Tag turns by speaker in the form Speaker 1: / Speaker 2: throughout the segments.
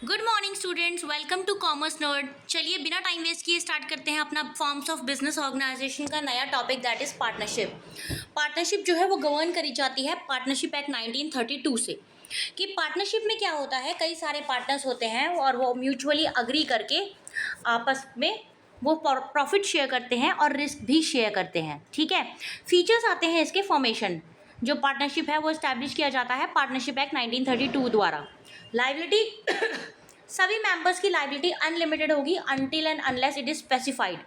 Speaker 1: Good morning students, welcome to commerce nerd. चलिए बिना time waste किए स्टार्ट करते हैं अपना फॉर्म्स ऑफ बिजनेस ऑर्गेनाइजेशन का नया topic, that is partnership. Partnership जो है वो गवर्न करी जाती है पार्टनरशिप एक्ट 1932 से। कि पार्टनरशिप में क्या होता है, कई सारे पार्टनर्स होते हैं और वो म्यूचुअली अग्री करके आपस में वो प्रॉफिट शेयर करते हैं और रिस्क भी शेयर करते हैं। ठीक है, फीचर्स आते हैं इसके फॉर्मेशन। जो पार्टनरशिप है वो इस्टेब्लिश किया जाता है पार्टनरशिप एक्ट 1932 द्वारा। लाइबिलिटी सभी मेंबर्स की लाइबिलिटी अनलिमिटेड होगी until and unless it is specified.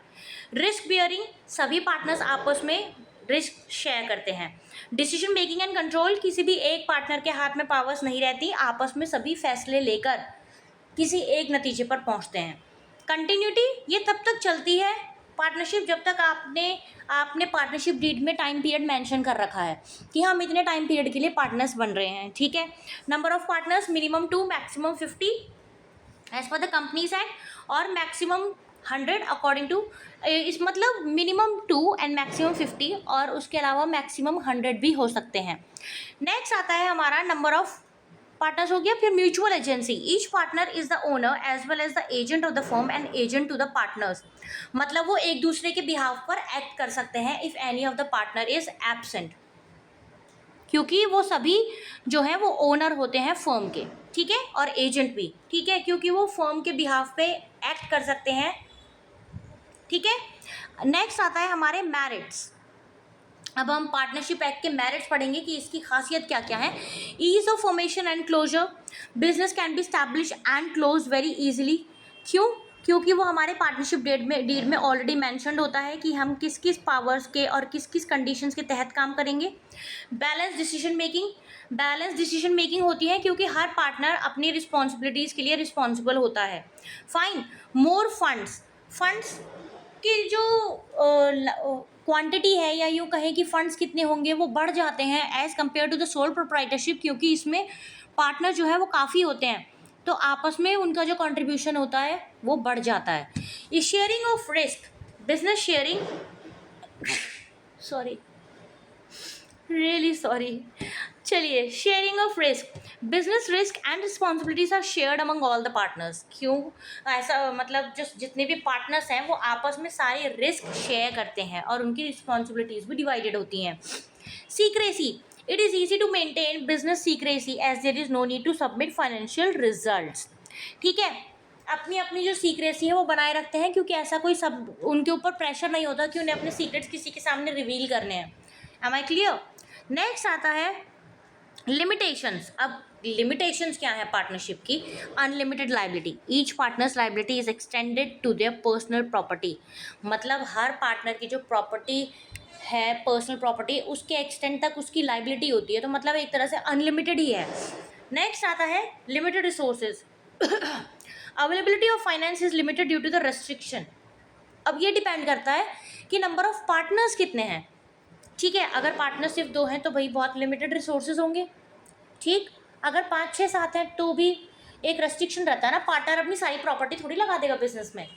Speaker 1: Risk bearing, सभी पार्टनर्स आपस में रिस्क शेयर करते हैं। डिसीजन मेकिंग एंड कंट्रोल, किसी भी एक पार्टनर के हाथ में पावर्स नहीं रहती, आपस में सभी फैसले लेकर किसी एक नतीजे पर पहुंचते हैं। कंटिन्यूटी, ये तब तक चलती है पार्टनरशिप जब तक आपने पार्टनरशिप डीड में टाइम पीरियड मेंशन कर रखा है कि हम इतने टाइम पीरियड के लिए पार्टनर्स बन रहे हैं। ठीक है, number of partners minimum 2 maximum 50 as per the companies act और मैक्सिमम 100 अकॉर्डिंग टू, इस मतलब मिनिमम 2 एंड मैक्सिमम 50 और उसके अलावा मैक्सिमम 100 भी हो सकते हैं। नेक्स्ट आता है हमारा नंबर ऑफ पार्टनर्स हो गया। फिर mutual agency, each partner is the owner as well as the agent of the firm and agent to the partners. मतलब वो एक दूसरे के बिहाफ पर एक्ट कर सकते हैं if any of the partner is absent, क्योंकि वो सभी जो है वो ओनर होते हैं फर्म के। ठीक है, और एजेंट भी। ठीक है, क्योंकि वो फर्म के बिहाफ पे एक्ट कर सकते हैं। ठीक है, नेक्स्ट आता है हमारे मेरिट्स। अब हम पार्टनरशिप एक्ट के मेरिट्स पढ़ेंगे कि इसकी खासियत क्या क्या है। Ease of formation and closure, business can be establish and close very easily. क्यों? क्योंकि वो हमारे पार्टनरशिप डीड में ऑलरेडी मैंशनड होता है कि हम किस किस पावर्स के और किस किस कंडीशंस के तहत काम करेंगे। Balance decision making, balance decision making होती है क्योंकि हर पार्टनर अपनी रिस्पॉन्सिबिलिटीज़ के लिए रिस्पॉन्सिबल होता है। फाइन, मोर फंड्स, फंड्स की जो क्वांटिटी है या यूँ कहें कि फंड्स कितने होंगे वो बढ़ जाते हैं as compare to the sole proprietorship, क्योंकि इसमें पार्टनर जो है वो काफ़ी होते हैं तो आपस में उनका जो कंट्रीब्यूशन होता है वो बढ़ जाता है। Sharing of risk, business sharing, sorry really sorry, चलिए, sharing of risk, business risk and responsibilities are shared among all the partners. क्यों ऐसा, मतलब जो जितने भी पार्टनर्स हैं वो आपस में सारे रिस्क शेयर करते हैं और उनकी रिस्पॉन्सिबिलिटीज भी डिवाइडेड होती हैं। Secrecy, it is easy to maintain business secrecy as there is no need to submit financial results. ठीक है, अपनी अपनी जो सीक्रेसी है वो बनाए रखते हैं क्योंकि ऐसा कोई सब उनके ऊपर प्रेशर नहीं होता कि उन्हें अपने सीक्रेट्स किसी के सामने रिवील करने हैं। M I clear? नेक्स्ट आता है लिमिटेशंस। अब लिमिटेशंस क्या है पार्टनरशिप की? Unlimited liability, each partner's liability is extended to their personal property. मतलब हर पार्टनर की जो प्रॉपर्टी है, पर्सनल प्रॉपर्टी, उसके एक्सटेंड तक उसकी लाइबिलिटी होती है, तो मतलब एक तरह से अनलिमिटेड ही है। नेक्स्ट आता है limited resources. Availability of finance is limited due to the restriction. अब ये डिपेंड करता है कि नंबर ऑफ पार्टनर्स कितने हैं। ठीक है, अगर पार्टनर सिर्फ 2 हैं तो भाई बहुत लिमिटेड रिसोर्सेज होंगे। ठीक, अगर 5, 6, 7 हैं तो भी एक रेस्ट्रिक्शन रहता है ना, पार्टनर अपनी सारी प्रॉपर्टी थोड़ी लगा देगा बिजनेस में।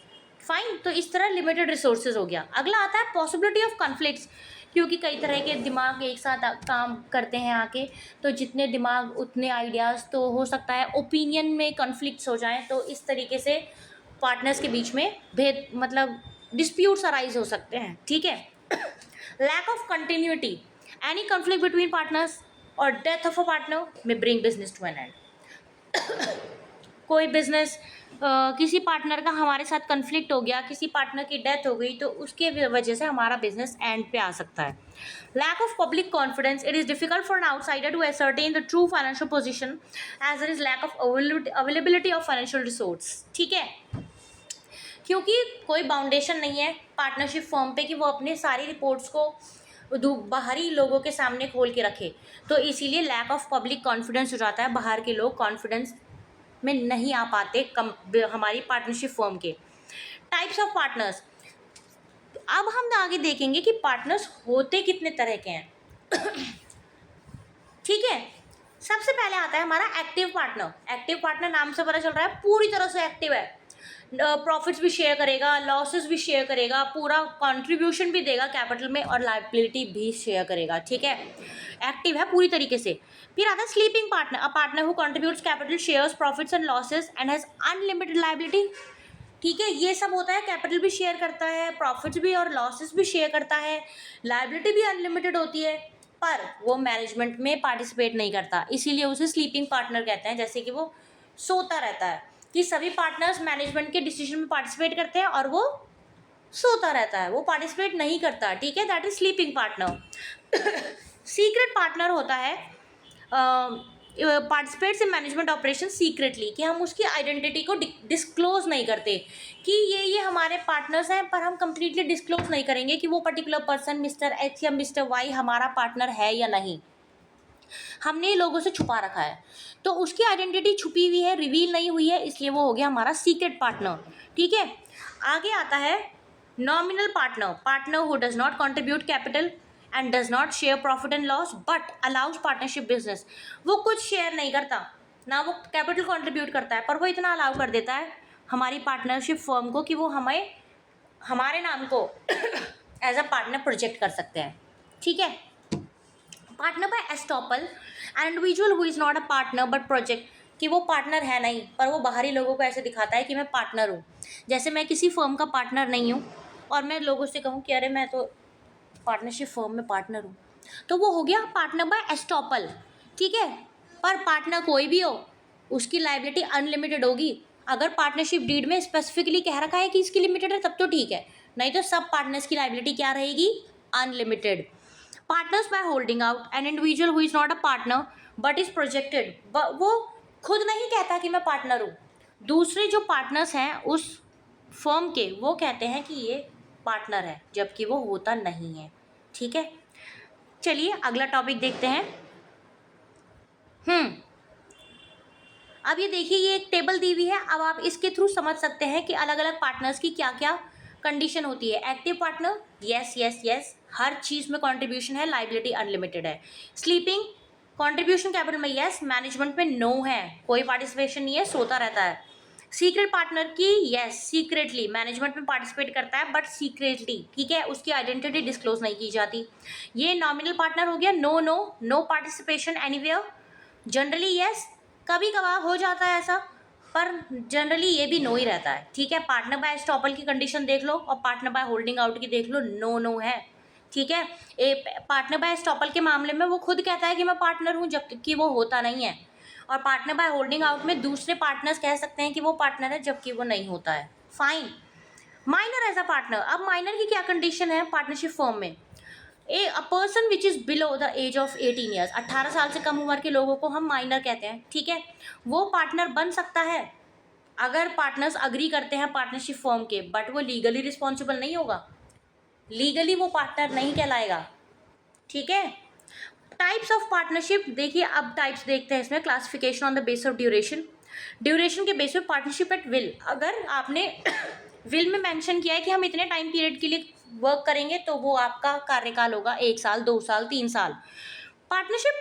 Speaker 1: फाइन, तो इस तरह लिमिटेड रिसोर्सेज हो गया। अगला आता है पॉसिबिलिटी ऑफ कॉन्फ्लिक्ट्स, क्योंकि कई तरह के दिमाग एक साथ काम करते हैं आके, तो जितने दिमाग उतने आइडियाज़, तो हो सकता है ओपिनियन में कॉन्फ्लिक्ट्स हो जाएं, तो इस तरीके से पार्टनर्स के बीच में भेद मतलब डिस्प्यूट्स अराइज हो सकते हैं। ठीक है, lack of continuity, any conflict between partners or death of a partner may bring business to an end। कोई बिजनेस किसी पार्टनर का हमारे साथ कन्फ्लिक्ट हो गया, किसी पार्टनर की डेथ हो गई, तो उसके वजह से हमारा बिजनेस एंड पे आ सकता है। Lack of public confidence, it is difficult for an outsider to ascertain the true financial position as there is lack of availability of financial resource. ठीक है, क्योंकि कोई बाउंडेशन नहीं है पार्टनरशिप फर्म पे कि वो अपने सारी रिपोर्ट्स को बाहरी लोगों के सामने खोल के रखे, तो इसीलिए लैक ऑफ पब्लिक कॉन्फिडेंस हो जाता है, बाहर के लोग कॉन्फिडेंस में नहीं आ पाते हमारी पार्टनरशिप फर्म के। टाइप्स ऑफ पार्टनर्स, अब हम आगे देखेंगे कि पार्टनर्स होते कितने तरह के हैं। ठीक है, सबसे पहले आता है हमारा एक्टिव पार्टनर। एक्टिव पार्टनर नाम से पता चल रहा है पूरी तरह से एक्टिव है। प्रॉफिट्स भी शेयर करेगा, लॉसेस भी शेयर करेगा, पूरा कंट्रीब्यूशन भी देगा कैपिटल में और लायबिलिटी भी शेयर करेगा, ठीक है, एक्टिव है पूरी तरीके से। फिर आता है sleeping partner, a partner who contributes capital, shares profits and losses and has unlimited liability, ठीक है, ये सब होता है, कैपिटल भी शेयर करता है, प्रॉफिट्स भी और लॉसेस भी शेयर करता है, लायबिलिटी भी अनलिमिटेड होती है, पर वो मैनेजमेंट में पार्टिसिपेट नहीं करता, इसीलिए उसे स्लीपिंग पार्टनर कहते हैं। जैसे कि वो सोता रहता है, कि सभी पार्टनर्स मैनेजमेंट के डिसीजन में पार्टिसिपेट करते हैं और वो सोता रहता है, वो पार्टिसिपेट नहीं करता, ठीक है, that is sleeping partner. Secret partner होता है participates in management operation secretly, कि हम उसकी आइडेंटिटी को डिस्क्लोज नहीं करते कि ये हमारे पार्टनर्स हैं, पर हम कंप्लीटली डिस्क्लोज नहीं करेंगे कि वो पर्टिकुलर पर्सन मिस्टर एक्स या मिस्टर वाई हमारा पार्टनर है या नहीं, हमने लोगों से छुपा रखा है, तो उसकी आइडेंटिटी छुपी हुई है, रिवील नहीं हुई है, इसलिए वो हो गया हमारा सीक्रेट पार्टनर, ठीक है। आगे आता है nominal partner, partner who does not contribute capital and does not share profit and loss but allows partnership business, वो कुछ शेयर नहीं करता, ना वो कैपिटल कंट्रीब्यूट करता है, पर वो इतना अलाउ कर देता है हमारी पार्टनरशिप फर्म को कि वो हमें हमारे नाम को एज अ पार्टनर प्रोजेक्ट कर सकते हैं, ठीक है। Partner by estoppel, an individual who is not a partner but project, कि वो पार्टनर है नहीं, पर वो बाहरी लोगों को ऐसे दिखाता है कि मैं पार्टनर हूँ। जैसे मैं किसी फर्म का पार्टनर नहीं हूँ और मैं लोगों से कहूँ कि अरे मैं तो पार्टनरशिप फर्म में पार्टनर हूँ, तो वो हो गया पार्टनर बाय एस्टॉपल, ठीक है। पर पार्टनर कोई भी हो, उसकी लायबिलिटी अनलिमिटेड होगी। अगर पार्टनरशिप डीड में स्पेसिफिकली कह रखा है कि इसकी लिमिटेड है तब तो ठीक है, नहीं तो सब पार्टनर्स की लायबिलिटी क्या रहेगी, unlimited. Partners by holding out, N individual who is not a partner but is projected, वो खुद नहीं कहता कि मैं पार्टनर हूँ, दूसरे जो पार्टनर्स हैं उस फर्म के वो कहते हैं कि ये पार्टनर है, जबकि वो होता नहीं है, ठीक है। चलिए अगला टॉपिक देखते हैं। अब ये देखिए, ये एक टेबल दी हुई है, अब आप इसके थ्रू समझ सकते हैं कि अलग अलग पार्टनर्स की क्या क्या कंडीशन होती है। Active partner, yes yes yes, हर चीज़ में कंट्रीब्यूशन है, लायबिलिटी अनलिमिटेड है। स्लीपिंग, कंट्रीब्यूशन कैपिटल में यस, मैनेजमेंट में नो है, कोई पार्टिसिपेशन नहीं है, सोता रहता है। सीक्रेट पार्टनर की यस, सीक्रेटली मैनेजमेंट में पार्टिसिपेट करता है बट सीक्रेटली, ठीक है, उसकी आइडेंटिटी डिस्क्लोज नहीं की जाती। ये नॉमिनल पार्टनर हो गया, no no no participation anywhere, generally yes, कभी कभार हो जाता है ऐसा, पर जनरली ये भी नो ही रहता है, ठीक है। पार्टनर बाय एस्टॉपल की कंडीशन देख लो और पार्टनर बाय होल्डिंग आउट की देख लो, नो नो है, ठीक है। पार्टनर बाय एस्टॉपल के मामले में वो खुद कहता है कि मैं पार्टनर हूँ, जबकि वो होता नहीं है, और पार्टनर बाय होल्डिंग आउट में दूसरे पार्टनर्स कह सकते हैं कि वो पार्टनर है, जबकि वो नहीं होता है, fine. Minor as a partner, अब माइनर की क्या कंडीशन है पार्टनरशिप फॉर्म में, a person which is below the age of 18 years, 18 साल से कम उम्र के लोगों को हम माइनर कहते हैं, ठीक है। वो पार्टनर बन सकता है अगर पार्टनर्स अग्री करते हैं पार्टनरशिप फॉर्म के, बट वो लीगली रिस्पॉन्सिबल नहीं होगा, लीगली वो पार्टनर नहीं कहलाएगा, ठीक है। टाइप्स ऑफ पार्टनरशिप देखिए, अब टाइप्स देखते हैं इसमें, classification on the base of duration, duration के बेस पे पार्टनरशिप एट विल, अगर आपने विल में मेंशन किया है कि हम इतने टाइम पीरियड के लिए वर्क करेंगे तो वो आपका कार्यकाल होगा 1 साल, 2 साल, 3 साल। पार्टनरशिप,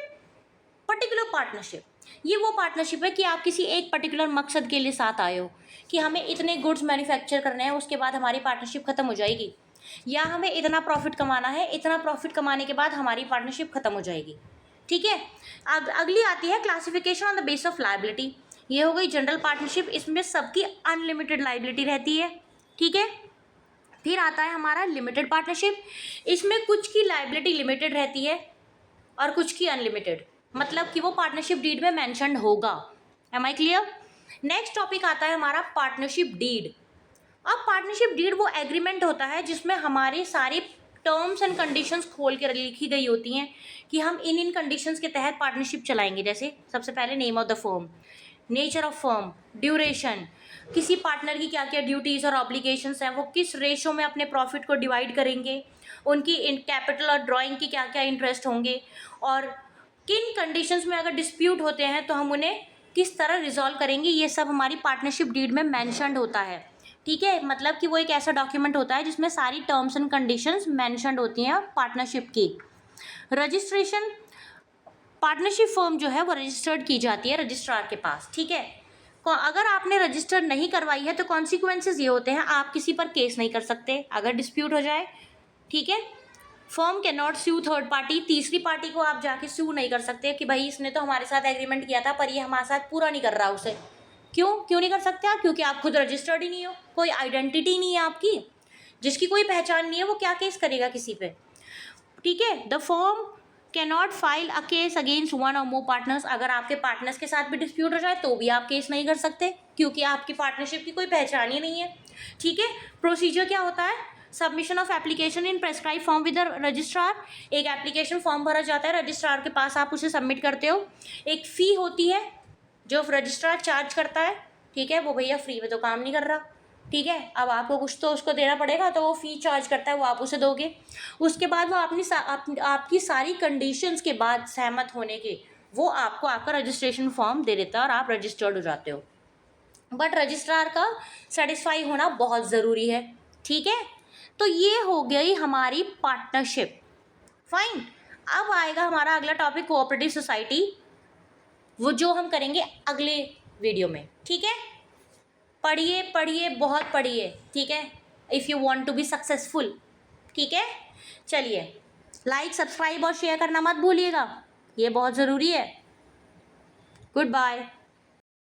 Speaker 1: पर्टिकुलर पार्टनरशिप, ये वो पार्टनरशिप है कि आप किसी एक पर्टिकुलर मकसद के लिए साथ आए हो, कि हमें इतने गुड्स मैन्युफैक्चर करने हैं, उसके बाद हमारी पार्टनरशिप खत्म हो जाएगी, या हमें इतना प्रॉफिट कमाना है, इतना प्रॉफिट कमाने के बाद हमारी पार्टनरशिप खत्म हो जाएगी, ठीक है। अगली आती है classification on the base of liability, ये हो गई जनरल पार्टनरशिप, इसमें सबकी अनलिमिटेड लायबिलिटी रहती है, ठीक है। फिर आता है हमारा लिमिटेड पार्टनरशिप, इसमें कुछ की लायबिलिटी लिमिटेड रहती है और कुछ की अनलिमिटेड, मतलब कि वो पार्टनरशिप डीड में मेंशन्ड होगा, am I clear. Next topic आता है हमारा पार्टनरशिप डीड। अब पार्टनरशिप डीड वो एग्रीमेंट होता है जिसमें हमारी सारी टर्म्स एंड कंडीशंस खोल के लिखी गई होती हैं कि हम इन कंडीशंस के तहत पार्टनरशिप चलाएंगे। जैसे सबसे पहले name of the firm, nature of firm, duration, किसी पार्टनर की क्या क्या ड्यूटीज़ और ऑब्लिगेशंस हैं, वो किस रेशो में अपने प्रॉफिट को डिवाइड करेंगे, उनकी इन कैपिटल और ड्राइंग की क्या क्या इंटरेस्ट होंगे, और किन कंडीशंस में अगर डिस्प्यूट होते हैं तो हम उन्हें किस तरह रिजॉल्व करेंगे, ये सब हमारी पार्टनरशिप डीड में मैंशनड होता है, ठीक है। मतलब कि वो एक ऐसा डॉक्यूमेंट होता है जिसमें सारी टर्म्स एंड कंडीशंस मैंशनड होती हैं पार्टनरशिप की। रजिस्ट्रेशन, पार्टनरशिप फर्म जो है वो रजिस्टर्ड की जाती है रजिस्ट्रार के पास, ठीक है। अगर आपने रजिस्टर नहीं करवाई है तो कॉन्सिक्वेंसेज ये होते हैं, आप किसी पर केस नहीं कर सकते अगर डिस्प्यूट हो जाए, ठीक है। Firm cannot sue third party, तीसरी पार्टी को आप जाके स्यू नहीं कर सकते कि भाई इसने तो हमारे साथ एग्रीमेंट किया था पर ये हमारे साथ पूरा नहीं कर रहा उसे। क्यों नहीं कर सकते आप? क्योंकि आप खुद रजिस्टर्ड ही नहीं हो, कोई आइडेंटिटी नहीं है आपकी, जिसकी कोई पहचान नहीं है, वो क्या केस करेगा किसी पे, ठीक है। The firm can not file a case against one और मोर पार्टनर्स, अगर आपके पार्टनर्स के साथ भी डिस्प्यूट हो जाए तो भी आप केस नहीं कर सकते क्योंकि आपकी पार्टनरशिप की कोई पहचान ही नहीं है, ठीक है। प्रोसीजर क्या होता है? Submission of application in prescribe form with registrar, एक एप्लीकेशन फॉर्म भरा जाता है रजिस्ट्रार के पास, आप उसे सबमिट करते हो। एक फ़ी होती है जो रजिस्ट्रार चार्ज करता है, ठीक है, वो भैया फ्री में तो काम नहीं कर रहा, ठीक है। अब आपको कुछ तो उसको देना पड़ेगा, तो वो फ़ी चार्ज करता है, वो आप उसे दोगे। उसके बाद वो आपकी सारी कंडीशंस के बाद सहमत होने के वो आपको आपका रजिस्ट्रेशन फॉर्म दे देता है और आप रजिस्टर्ड हो जाते हो। बट रजिस्ट्रार का सेटिस्फाई होना बहुत ज़रूरी है, ठीक है। तो ये हो गई हमारी पार्टनरशिप, फाइन। अब आएगा हमारा अगला टॉपिक कोऑपरेटिव सोसाइटी, वो जो हम करेंगे अगले वीडियो में, ठीक है। पढ़िए बहुत पढ़िए, ठीक है, if you want to be successful, ठीक है। चलिए, लाइक सब्सक्राइब और शेयर करना मत भूलिएगा, ये बहुत ज़रूरी है। Good bye.